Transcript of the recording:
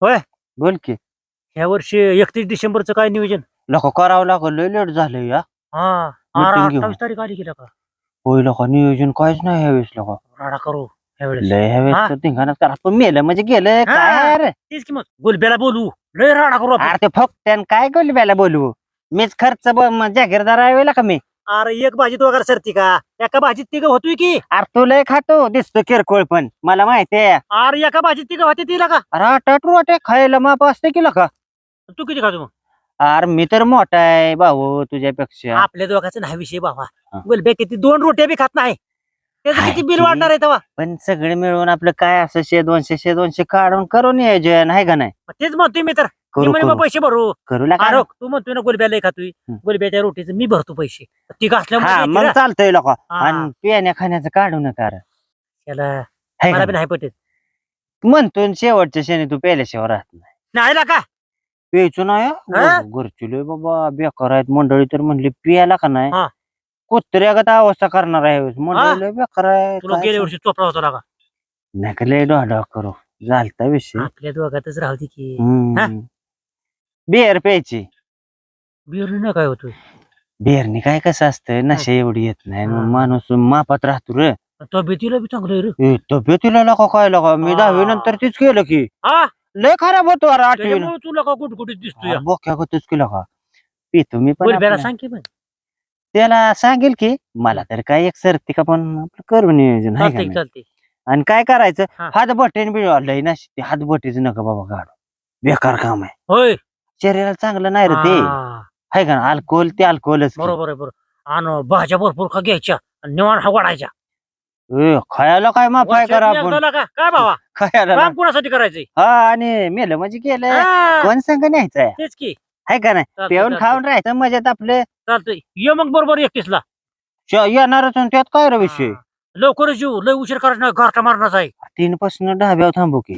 होय बोल की. ह्या वर्षी 31 डिसेंबरचं काय नियोजन? लोक करावं लागलं लय लेट झालं या. हा Meeting घेऊ. 28 तारीख आली की का होय लोक नियोजन काहीच नाही ह्यावेळेस लोक. राडा करू ह्यावेळेस. लय हा? ह्यावेळेस धिंगाणाच करा. पण मेलं म्हणजे गेलं हा. काय अरे. तेच की मग गुलब्याला बोलू लय राडा करू आपण. अरे ते फक्त्यान काय गोलब्याला बोलवू. मीच खर्च जागीरदार आहे का मी. अरे एक भाजीत वगैरे सरती का? एका भाजीत तिघ होतोय की. अरे तू लय खातो दिसतो किरकोळ पण मला माहितीये. अरे एका भाजीत तिघ होते तिला का? अरे 8 रोटे खायला माप असते की का. तू किती खातो मग? अरे मी तर मोठा आहे भाऊ तुझ्यापेक्षा. आपल्या दोघांचा नाही विषय बाबा. हा. गुलब्या किती 2 रोट्या बी खात नाही. त्याचं हाय किती बिल की. वाढणार आहे तेव्हा? पण सगळे मिळून आपलं काय असं 100-200 काढून करू नियोजन आहे का नाही. तेच म्हणतोय मी तर. करू मी मग पैसे भरू. करू लागा. अरे तू म्हणतोय ना गुलब्याला खातोय. गुलब्याच्या रोटीचं मी भरतो पैसे. तिघ हा असल्यामुळे मग चालतंय लोक. हा. आणि पिण्या खाण्याचं काढू नका रे. त्याला हाय मला का बी नाही पटेल. म्हणतो शेवटच्या शनी तू पेल्याशिवाय राहत नाही. नाही ना का? प्यायचं नाही हा? घरची लय बाबा बेकार आहेत मंडळी तर म्हणली पियाला का नाही. हा. कुत्र्यागत अवस्था करणार आहे मंडळी लय बेकार आहे. तुला गेल्या वर्षी चोपडा होता का? नका लय डोळा करू झालता विषय. आपल्या दोघातच राहू दे की. बिअर प्यायची. बिअर न काय होतोय? बिअरनी काय कसं असतं नशा एवढी येत नाही हा. माणूस मापात राहतो रे. तब्येतीला बी चांगलं आहे रे. तब्येतीला लका काय लका मी हा. 10वी नंतर तीच केलं की. हा लय खराब होतो अरे 8वी त्याच्यामुळे तुला का गुटगुटीत दिसतोय. बोक्या होतच की लका. पितो मी पण गुलब्याला आपलं. सांग की मग. त्याला सांगेल की मला तर काय एक सरती का पण आपलं करू नियोजन आहे का चालतंय नाही. चालतंय. आणि काय करायचं हा. हात बटेन बिळलंय ना ते हात बटीच नका बाबा काढू बेकार काम आहे. होय शरीराला चांगलं नाही रे ते हा, आहे का अल्कोहोल ते अल्कोहोलच की. बरोबर आहे बरोबर. आणि भाज्या भरपूर खा घ्यायच्या आणि निवाण हा वाढायच्या. खायला काय माफ आहे करा वर्षातून आपण एकदाला का काय बाबा? खायला काम कोणासाठी करायचंय? हा आणि मेलं म्हणजे गेलं हा, कोण संग न्यायचंय तेच की. आहे का नाही. चालतंय, पेऊन चालतंय. खाऊन राहायचं मजेत आपले चालतंय ये मग बरोबर 31ला. येणारच आणि त्यात काय रे विषय. लवकरच येऊ लय उशीर करायचा नाही घरटा मारणार आहे. 3 पासून 10 थांबू की.